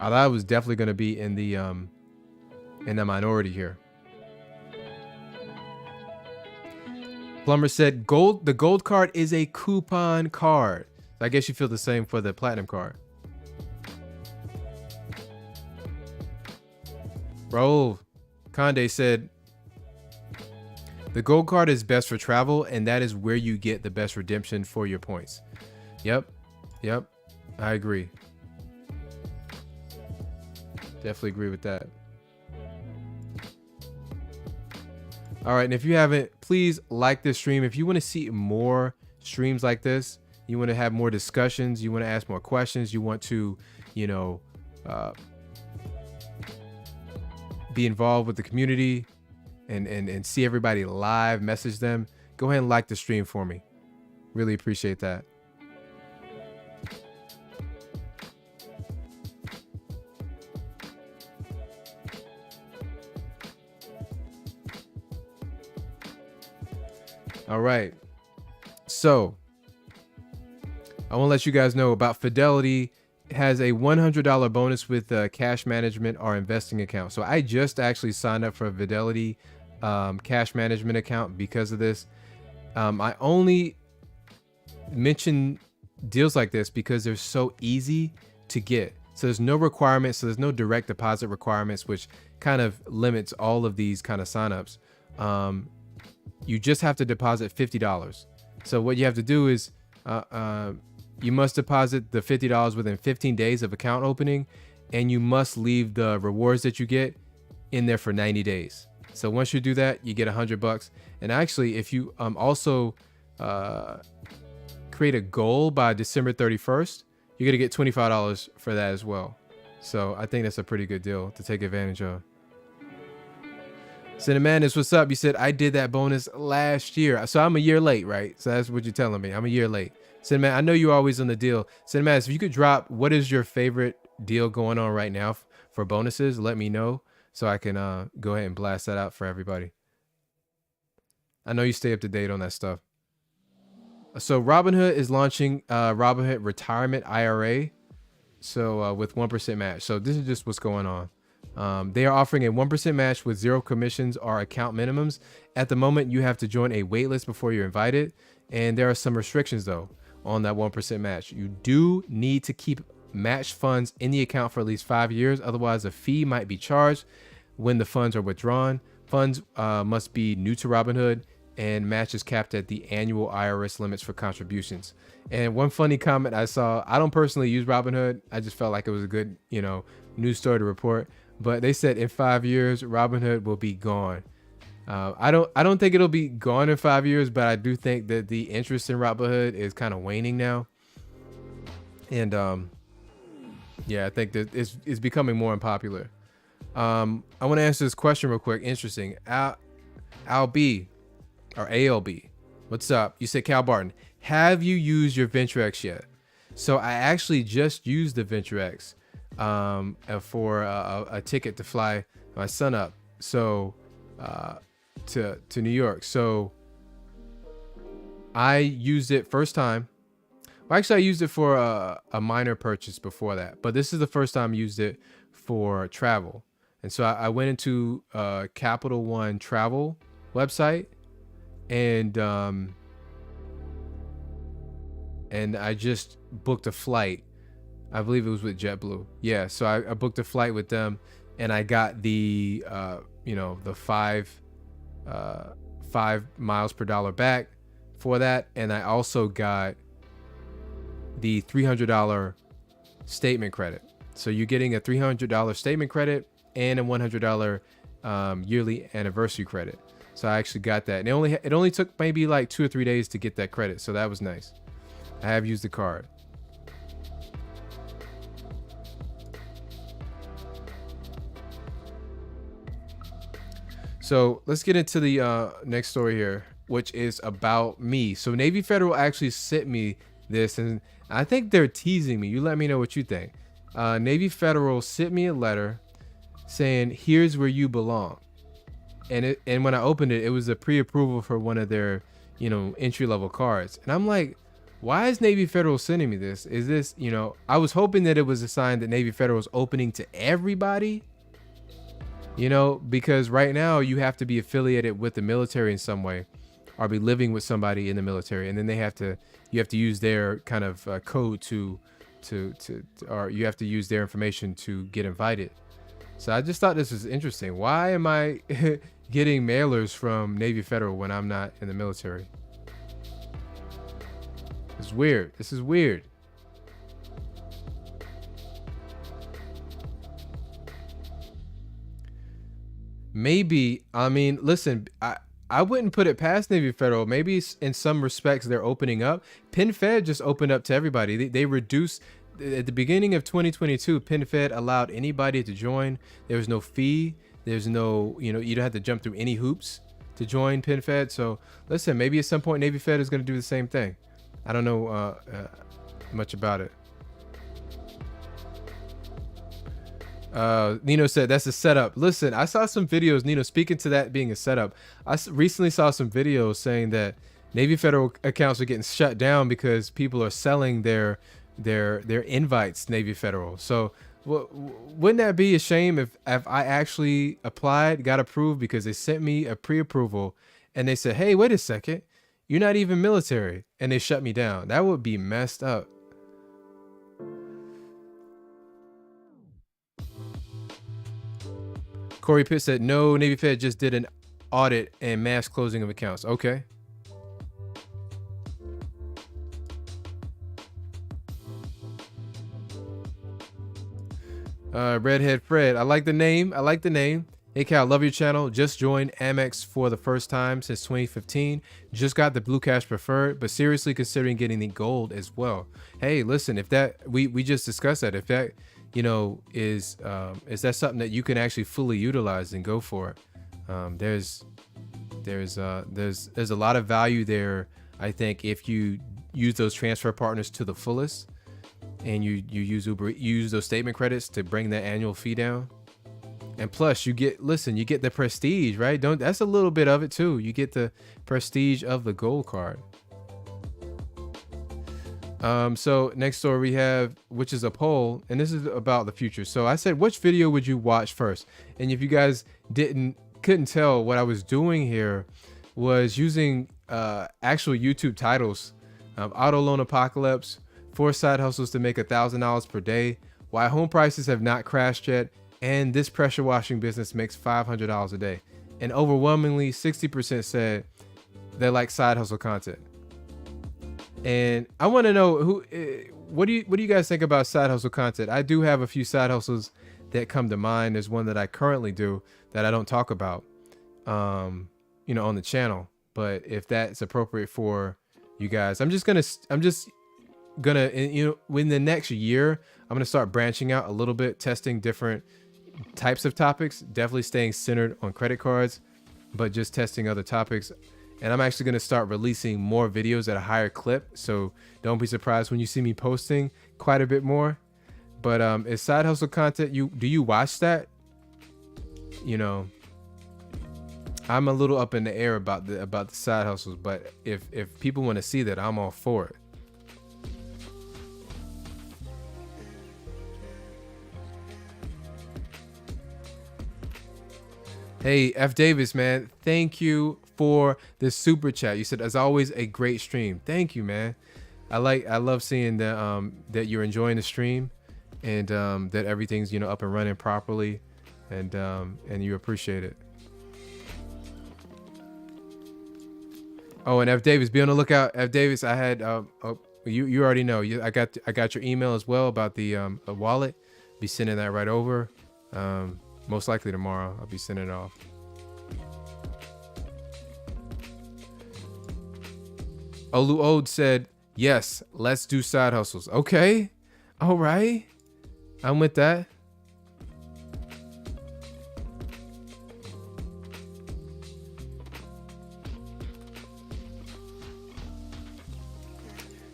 [SPEAKER 1] I thought it was definitely going to be in the minority here. Plumber said the gold card is a coupon card. I guess you feel the same for the platinum card. Bro, Conde said, the gold card is best for travel, and that is where you get the best redemption for your points. Yep. I agree. Definitely agree with that. All right, and if you haven't, please like this stream. If you want to see more streams like this, you want to have more discussions, you want to ask more questions, you want to, you know, be involved with the community and see everybody live, message them, go ahead and like the stream for me. Really appreciate that. All right. So I want to let you guys know about Fidelity. Has a $100 bonus with cash management or investing account. So I just actually signed up for a Fidelity cash management account because of this. I only mention deals like this because they're so easy to get. So there's no requirements. So there's no direct deposit requirements, which kind of limits all of these kind of signups. You just have to deposit $50. So what you have to do is you must deposit the $50 within 15 days of account opening, and you must leave the rewards that you get in there for 90 days. So once you do that, you get $100. And actually, if you also create a goal by December 31st, you're gonna get $25 for that as well. So I think that's a pretty good deal to take advantage of. Cinnamandus, what's up? You said I did that bonus last year. So I'm a year late, right? So that's what you're telling me. I'm a year late. Cinnamon, I know you're always on the deal. Cinnamandus, if you could drop what is your favorite deal going on right now for bonuses, let me know so I can go ahead and blast that out for everybody. I know you stay up to date on that stuff. So Robinhood is launching Robinhood Retirement IRA. So with 1% match. So this is just what's going on. They are offering a 1% match with 0 commissions or account minimums. At the moment, you have to join a waitlist before you're invited. And there are some restrictions, though, on that 1% match. You do need to keep matched funds in the account for at least 5 years. Otherwise, a fee might be charged when the funds are withdrawn. Funds must be new to Robinhood, and match is capped at the annual IRS limits for contributions. And one funny comment I saw, I don't personally use Robinhood. I just felt like it was a good, news story to report. But they said in 5 years, Robinhood will be gone. I don't think it'll be gone in 5 years, but I do think that the interest in Robinhood is kind of waning now. And yeah, I think that it's becoming more unpopular. I want to answer this question real quick. Interesting. Al-B or ALB, what's up? You said Cal Barton, have you used your VentureX yet? So I actually just used the VentureX for a ticket to fly my son up to New York. So I used it first time. Well, actually, I used it for a minor purchase before that, but this is the first time I used it for travel. And so I went into Capital One travel website, and I just booked a flight. I believe it was with JetBlue. Yeah, so I booked a flight with them, and I got the the 5 miles per dollar back for that, and I also got the $300 statement credit. So you're getting a $300 statement credit and a $100 yearly anniversary credit. So I actually got that, and it only took maybe like 2 or 3 days to get that credit. So that was nice. I have used the card. So let's get into the next story here, which is about me. So Navy Federal actually sent me this, and I think they're teasing me. You let me know what you think. Navy Federal sent me a letter saying, here's where you belong. And when I opened it, it was a pre-approval for one of their, entry-level cards. And I'm like, why is Navy Federal sending me this? Is this, I was hoping that it was a sign that Navy Federal is opening to everybody, because right now you have to be affiliated with the military in some way. or be living with somebody in the military, and then you have to use their kind of code or you have to use their information to get invited. So I just thought this was interesting. Why am I getting mailers from Navy Federal when I'm not in the military? It's weird. This is weird. Maybe, I mean, listen, I wouldn't put it past Navy Federal. Maybe in some respects they're opening up. PenFed just opened up to everybody. They reduced at the beginning of 2022. PenFed allowed anybody to join. There was no fee. There's no, you don't have to jump through any hoops to join PenFed. So listen, maybe at some point Navy Fed is going to do the same thing. I don't know much about it. Nino said that's a setup. Listen, I saw some videos, Nino, speaking to that being a setup. Recently saw some videos saying that Navy Federal accounts are getting shut down because people are selling their invites Navy Federal. So wouldn't that be a shame if I actually applied, got approved, because they sent me a pre-approval and they said, hey, wait a second, you're not even military, and they shut me down? That would be messed up. Corey Pitt said, no, Navy Fed just did an audit and mass closing of accounts. Okay. Redhead Fred, I like the name. Hey Cal, love your channel. Just joined Amex for the first time since 2015. Just got the Blue Cash Preferred, but seriously considering getting the Gold as well. Hey, listen, if that, we just discussed that, if that, is that something that you can actually fully utilize, then go for it. There's a lot of value there, I think, if you use those transfer partners to the fullest, and you use those statement credits to bring that annual fee down. And plus you get the prestige, right? That's a little bit of it too. You get the prestige of the Gold card. So next story we have, which is a poll, and this is about the future. So I said, which video would you watch first? And if you guys couldn't tell, what I was doing here was using actual YouTube titles. Auto loan apocalypse, 4 side hustles to make $1,000 per day, why home prices have not crashed yet, and this pressure washing business makes $500 a day. And overwhelmingly 60% said they like side hustle content. And I want to know what do you guys think about side hustle content? I do have a few side hustles that come to mind. There's one that I currently do that I don't talk about, on the channel. But if that's appropriate for you guys, I'm just gonna, in the next year, I'm gonna start branching out a little bit, testing different types of topics. Definitely staying centered on credit cards, but just testing other topics. And I'm actually going to start releasing more videos at a higher clip. So don't be surprised when you see me posting quite a bit more. But is side hustle content, do you watch that? I'm a little up in the air about the side hustles, but if people want to see that, I'm all for it. Hey, F Davis, man, thank you for this super chat. You said, as always, a great stream. Thank you, man. I love seeing that that you're enjoying the stream, and that everything's up and running properly, and you appreciate it. Oh, and F Davis, be on the lookout. F Davis, I had you already know. I got your email as well about the wallet. Be sending that right over. Most likely tomorrow, I'll be sending it off. Olu Ode said, yes, let's do side hustles. Okay. All right. I'm with that.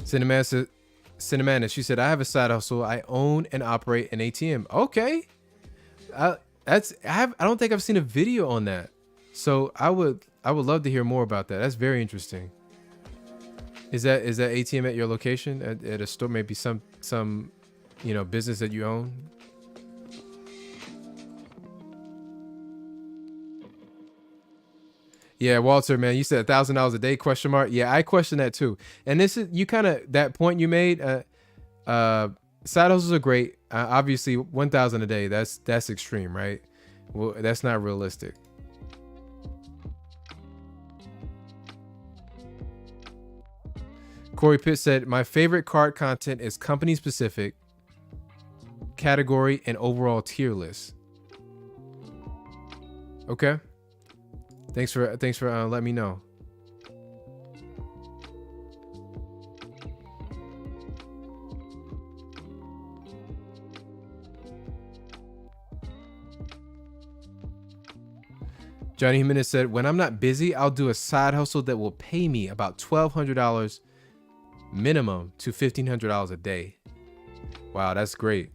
[SPEAKER 1] Cinnamana, she said, I have a side hustle. I own and operate an ATM. Okay. I don't think I've seen a video on that. So I would love to hear more about that. That's very interesting. Is that ATM at your location, at a store, maybe some business that you own? Yeah, Walter, man, you said $1,000 a day, question mark. Yeah, I question that too. And this is, you kind of, that point you made, uh, side hustles are great. Obviously 1,000 a day, that's extreme, right? Well, that's not realistic. Corey Pitt said, my favorite card content is company specific, category, and overall tier list. Okay. Thanks for letting me know. Johnny Jimenez said, when I'm not busy, I'll do a side hustle that will pay me about $1,200 minimum to $1,500 a day. Wow, that's great.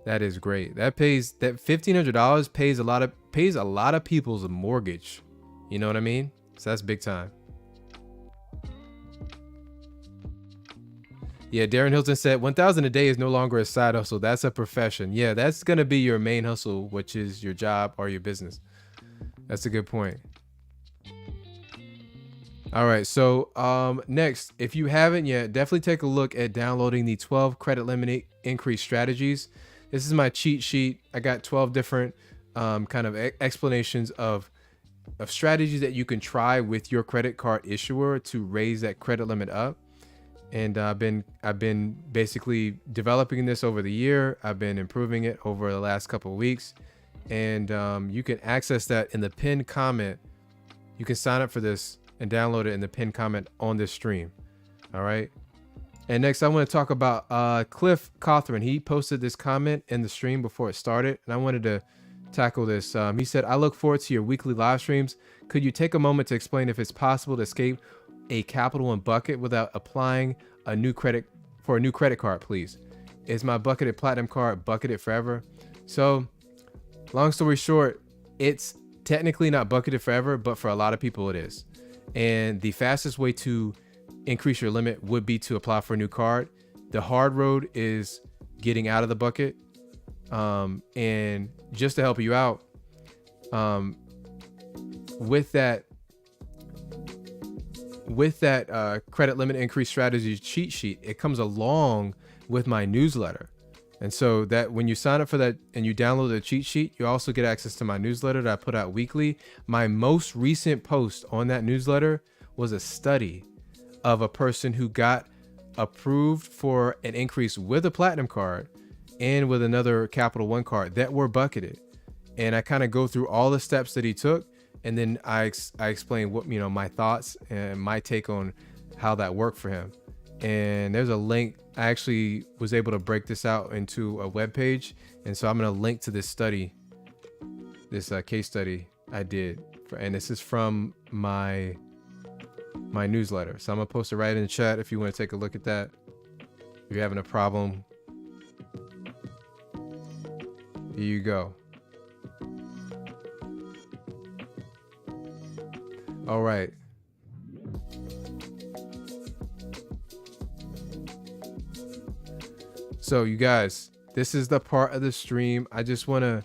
[SPEAKER 1] That is great. That $1,500 pays a lot of people's mortgage. You know what I mean? So that's big time. Yeah, Darren Hilton said 1,000 a day is no longer a side hustle. That's a profession. Yeah, that's gonna be your main hustle, which is your job or your business. That's a good point. All right, so next, if you haven't yet, definitely take a look at downloading the 12 credit limit increase strategies. This is my cheat sheet. I got 12 different kind of explanations of strategies that you can try with your credit card issuer to raise that credit limit up. And I've been basically developing this over the year. I've been improving it over the last couple of weeks, and you can access that in the pinned comment. You can sign up for this and download it in the pinned comment on this stream. All right. And next, I want to talk about Cliff Cothran. He posted this comment in the stream before it started, and I wanted to tackle this. He said, I look forward to your weekly live streams. Could you take a moment to explain if it's possible to escape a Capital One bucket without applying a new credit card, please? Is my bucketed platinum card bucketed forever? So long story short, it's technically not bucketed forever, but for a lot of people it is. And the fastest way to increase your limit would be to apply for a new card. The hard road is getting out of the bucket. And just to help you out, with that credit limit increase strategy cheat sheet, it comes along with my newsletter. And so that when you sign up for that and you download the cheat sheet, you also get access to my newsletter that I put out weekly. My most recent post on that newsletter was a study of a person who got approved for an increase with a platinum card and with another Capital One card that were bucketed. And I kind of go through all the steps that he took. And then I explain what, my thoughts and my take on how that worked for him. And there's a link. I actually was able to break this out into a web page. And so I'm going to link to this study, this case study I did. And this is from my newsletter. So I'm going to post it right in the chat if you want to take a look at that. If you're having a problem, here you go. All right. So you guys, this is the part of the stream. I just want to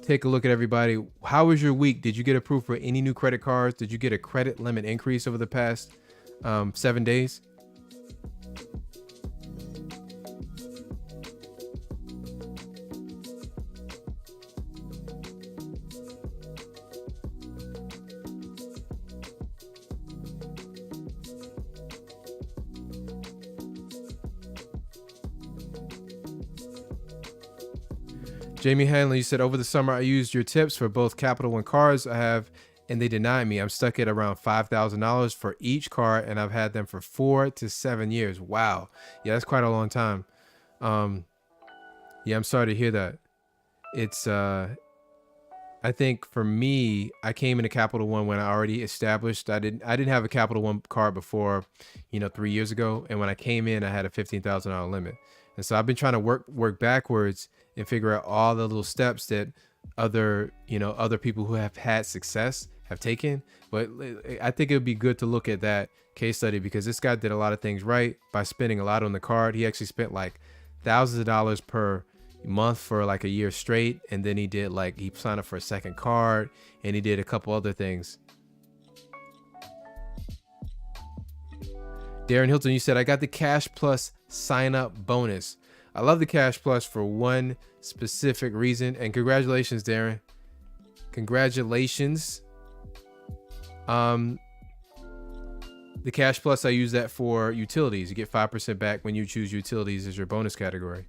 [SPEAKER 1] take a look at everybody. How was your week? Did you get approved for any new credit cards? Did you get a credit limit increase over the past 7 days? Jamie Hanley, you said, over the summer, I used your tips for both Capital One cards I have, and they denied me. I'm stuck at around $5,000 for each card, and I've had them for 4 to 7 years. Wow. Yeah, that's quite a long time. Yeah, I'm sorry to hear that. It's, I think for me, I came into Capital One when I already established, I didn't have a Capital One card before, 3 years ago. And when I came in, I had a $15,000 limit. And so I've been trying to work backwards and figure out all the little steps that other people who have had success have taken. But I think it would be good to look at that case study because this guy did a lot of things right by spending a lot on the card. He actually spent like thousands of dollars per month for like a year straight. And then he signed up for a second card and he did a couple other things. Darren Hilton, you said, I got the Cash Plus sign up bonus. I love the Cash Plus for one specific reason. And congratulations, Darren. Congratulations. The Cash Plus, I use that for utilities. You get 5% back when you choose utilities as your bonus category.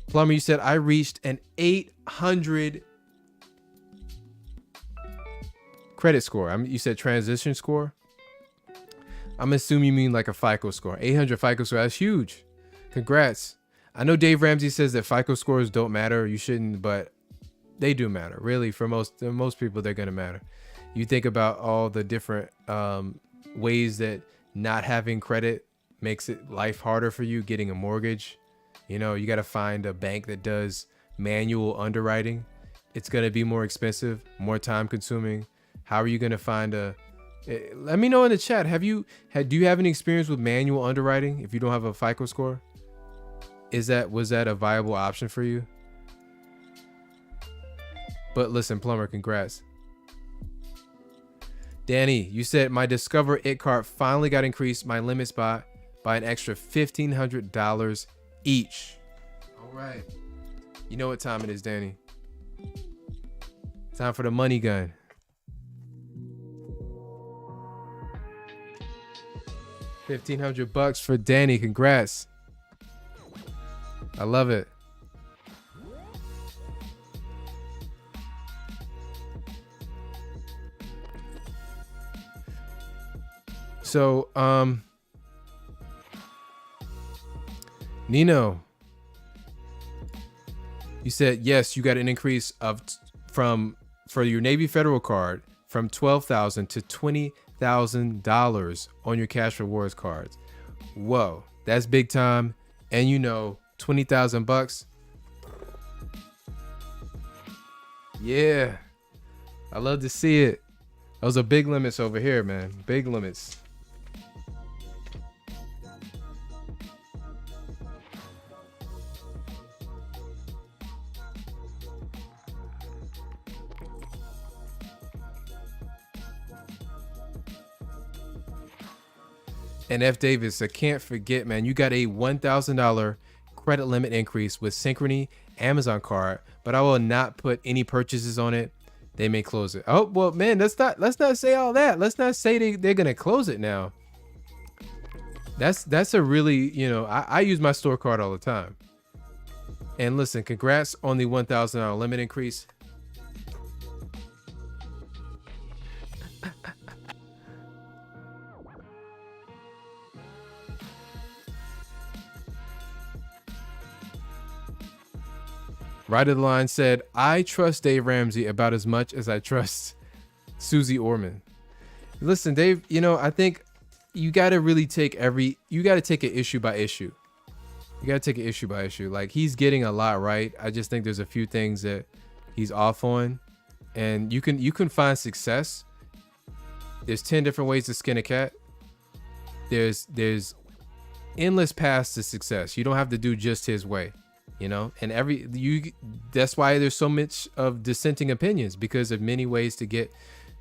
[SPEAKER 1] Plumber, you said, I reached an 800 credit score. You said transition score. I'm assuming you mean like a FICO score. 800 FICO score. That's huge. Congrats. I know Dave Ramsey says that FICO scores don't matter. You shouldn't, but they do matter. Really, for most people, they're going to matter. You think about all the different ways that not having credit makes it life harder for you, getting a mortgage. You know, you got to find a bank that does manual underwriting. It's going to be more expensive, more time consuming. How are you going to find let me know in the chat. Do you have any experience with manual underwriting if you don't have a FICO score? Was that a viable option for you? But listen, Plumber, congrats. Danny, you said my Discover It card finally got increased my limits by an extra $1,500 each. All right. You know what time it is, Danny. Time for the money gun. $1,500 for Danny. Congrats. I love it. So, Nino, you said, yes, you got an increase for your Navy Federal card from $12,000 to $20,000 on your cash rewards cards. Whoa, that's big time. And you know, $20,000. Yeah, I love to see it. Those are big limits over here, man. Big limits. And F. Davis, I can't forget, man, you got a $1,000 credit limit increase with Synchrony Amazon card, but I will not put any purchases on it. They may close it. Oh, well, man, let's not say all that. Let's not say they're going to close it now. That's a really, you know, I use my store card all the time. And listen, congrats on the $1,000 limit increase. Right of the line said, I trust Dave Ramsey about as much as I trust Susie Orman. Listen, Dave, you know, I think you got to really take you got to take it issue by issue. You got to take it issue by issue. Like, he's getting a lot right. I just think there's a few things that he's off on, and you can find success. There's 10 different ways to skin a cat. There's endless paths to success. You don't have to do just his way. You know, and that's why there's so much of dissenting opinions, because of many ways to get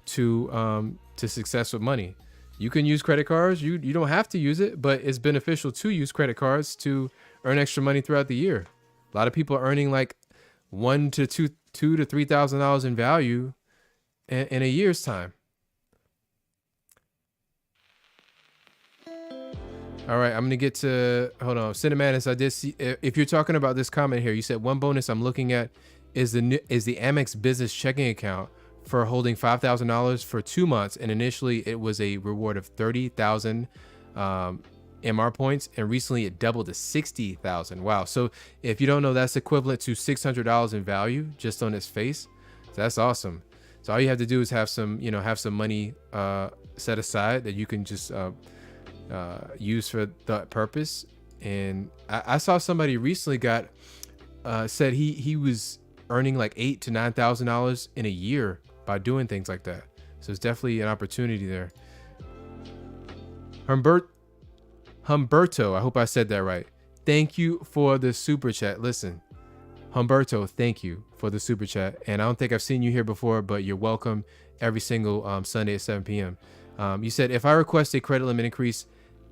[SPEAKER 1] to success with money. You can use credit cards. You don't have to use it, but it's beneficial to use credit cards to earn extra money throughout the year. A lot of people are earning like $2,000 to $3,000 in value in a year's time. All right, I'm going to get to, hold on, Cinematis, I did see, if you're talking about this comment here, you said one bonus I'm looking at is the Amex business checking account for holding $5,000 for 2 months. And initially it was a reward of 30,000 MR points. And recently it doubled to 60,000. Wow. So if you don't know, that's equivalent to $600 in value just on its face. So that's awesome. So all you have to do is have some money set aside that you can just use for that purpose. And I saw somebody recently said he was earning like $8,000 to $9,000 in a year by doing things like that. So it's definitely an opportunity there. Humberto, I hope I said that right. Thank you for the super chat. Listen, Humberto, thank you for the super chat. And I don't think I've seen you here before, but you're welcome every single Sunday at 7 p.m. You said, if I request a credit limit increase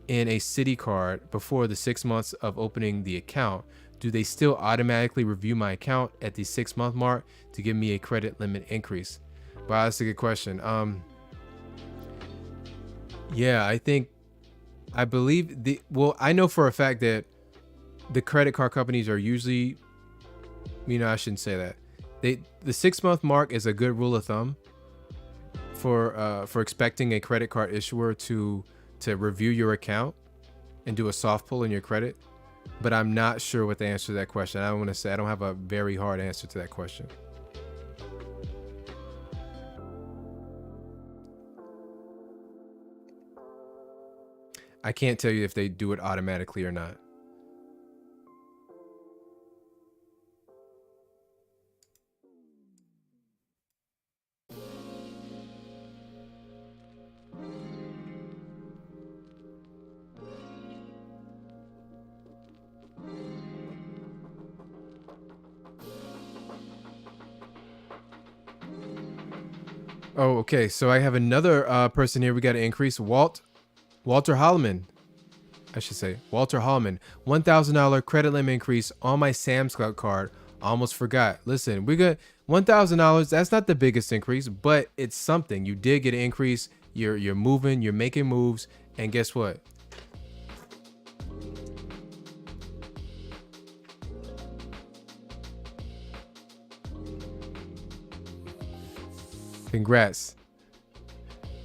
[SPEAKER 1] in a Citi card before the 6 months of opening the account, do they still automatically review my account at the 6-month mark to give me a credit limit increase? Wow, that's a good question. Yeah, I believe I know for a fact that the credit card companies are usually, I shouldn't say that. The 6-month mark is a good rule of thumb for expecting a credit card issuer to review your account and do a soft pull in your credit. But I'm not sure what the answer to that question. I want to say I don't have a very hard answer to that question. I can't tell you if they do it automatically or not. Oh, okay. So I have another person here. We got to increase. Walter Holloman. I should say Walter Hallman. $1,000 credit limit increase on my Sam's Club card. Almost forgot. Listen, we got $1,000. That's not the biggest increase, but it's something. You did get an increase. You're moving. You're making moves. And guess what? Congrats.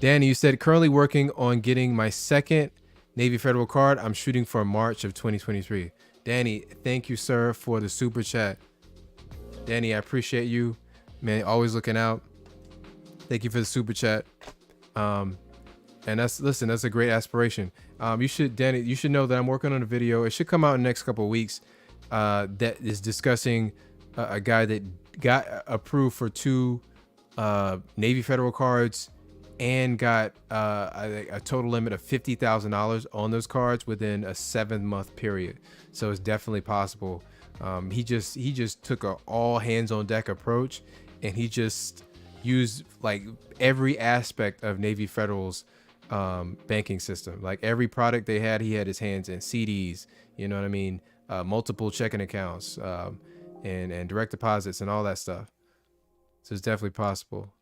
[SPEAKER 1] Danny, you said currently working on getting my second Navy Federal card. I'm shooting for March of 2023. Danny, thank you, sir, for the super chat. Danny, I appreciate you, man. Always looking out. Thank you for the super chat. And that's a great aspiration. Danny, you should know that I'm working on a video. It should come out in the next couple of weeks. That is discussing a guy that got approved for 2 Navy Federal cards and got a total limit of $50,000 on those cards within a 7-month period. So it's definitely possible. He just took a all hands on deck approach, and he just used like every aspect of Navy Federal's banking system. Like every product they had, he had his hands in. CDs, you know what I mean? Multiple checking accounts, and direct deposits and all that stuff. So it's definitely possible.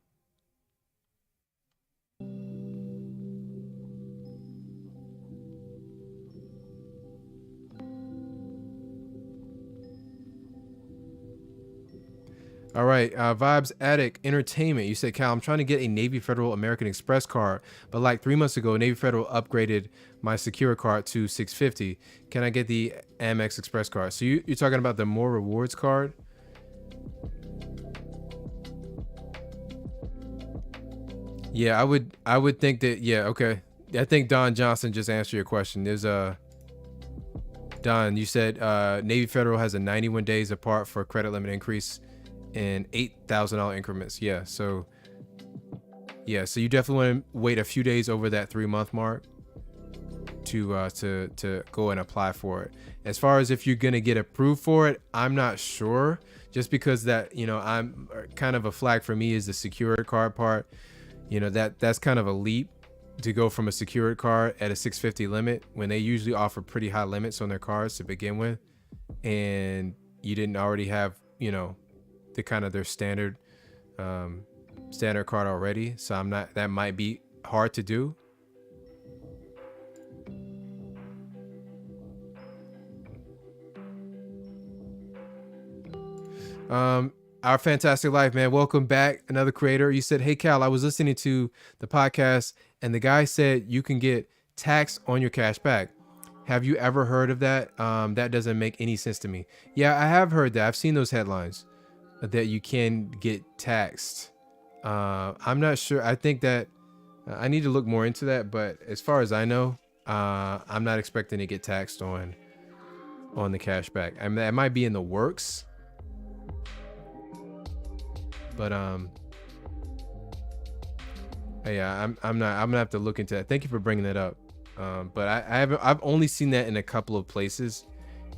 [SPEAKER 1] All right, Vibes Addict Entertainment. You said, Cal, I'm trying to get a Navy Federal American Express card, but like 3 months ago, Navy Federal upgraded my Secure card to $650. Can I get the Amex Express card? So you're talking about the More Rewards card? Yeah, I would think that. Yeah, okay. I think Don Johnson just answered your question. There's Don, you said Navy Federal has a 91 days apart for credit limit increase in $8,000 increments. Yeah, so you definitely want to wait a few days over that 3-month mark to go and apply for it. As far as if you're gonna get approved for it, I'm not sure. Just because that, I'm kind of a flag for me is the secured card part. That's kind of a leap to go from a secured card at a $650 limit when they usually offer pretty high limits on their cards to begin with, and you didn't already have the kind of their standard card already. So that might be hard to do. Our Fantastic Life, man, welcome back. Another creator. You said, hey Cal, I was listening to the podcast and the guy said you can get taxed on your cash back. Have you ever heard of that? That doesn't make any sense to me. Yeah, I have heard that. I've seen those headlines that you can get taxed. I'm not sure. I think that I need to look more into that, but as far as I know, I'm not expecting to get taxed on the cash back. I mean, it might be in the works, but yeah, I'm gonna have to look into that. Thank you for bringing that up. But I've only seen that in a couple of places.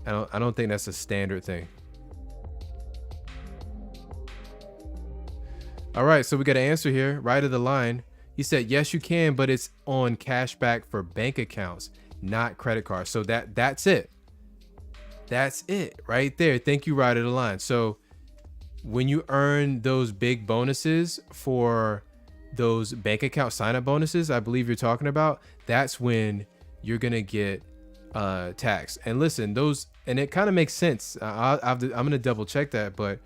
[SPEAKER 1] I don't think that's a standard thing. All right, so we got an answer here, right of the line. He said, yes, you can, but it's on cashback for bank accounts, not credit cards. So that's it. That's it right there. Thank you, Ride of the Line. So when you earn those big bonuses for those bank account sign up bonuses, I believe you're talking about, that's when you're going to get taxed. And listen, those, and it kind of makes sense. I'm going to double check that, but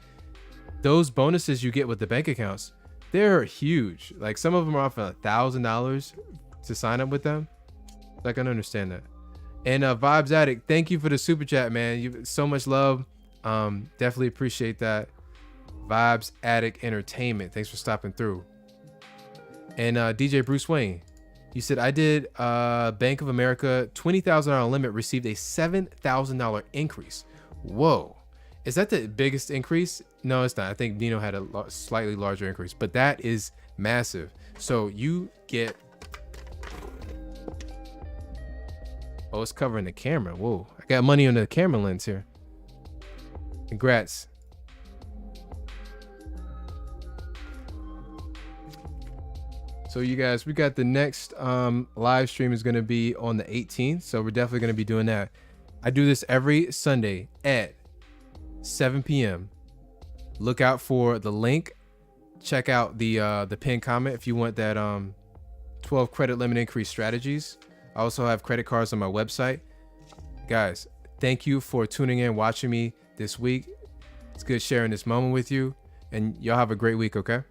[SPEAKER 1] those bonuses you get with the bank accounts, they're huge. Like some of them are offering $1,000 to sign up with them. I can understand that. And Vibes Addict, thank you for the super chat, man. You so much love. Definitely appreciate that. Vibes Addict Entertainment, thanks for stopping through. And DJ Bruce Wayne, you said, I did Bank of America $20,000 limit, received a $7,000 increase. Whoa, is that the biggest increase? No, it's not. I think Nino had a slightly larger increase, but that is massive. So you get, oh, it's covering the camera. Whoa, I got money on the camera lens here. Congrats. So you guys, we got the next live stream is going to be on the 18th. So we're definitely going to be doing that. I do this every Sunday at 7 p.m. Look out for the link. Check out the pinned comment if you want that 12 credit limit increase strategies. I also have credit cards on my website. Guys, thank you for tuning in, watching me this week. It's good sharing this moment with you, and y'all have a great week, okay?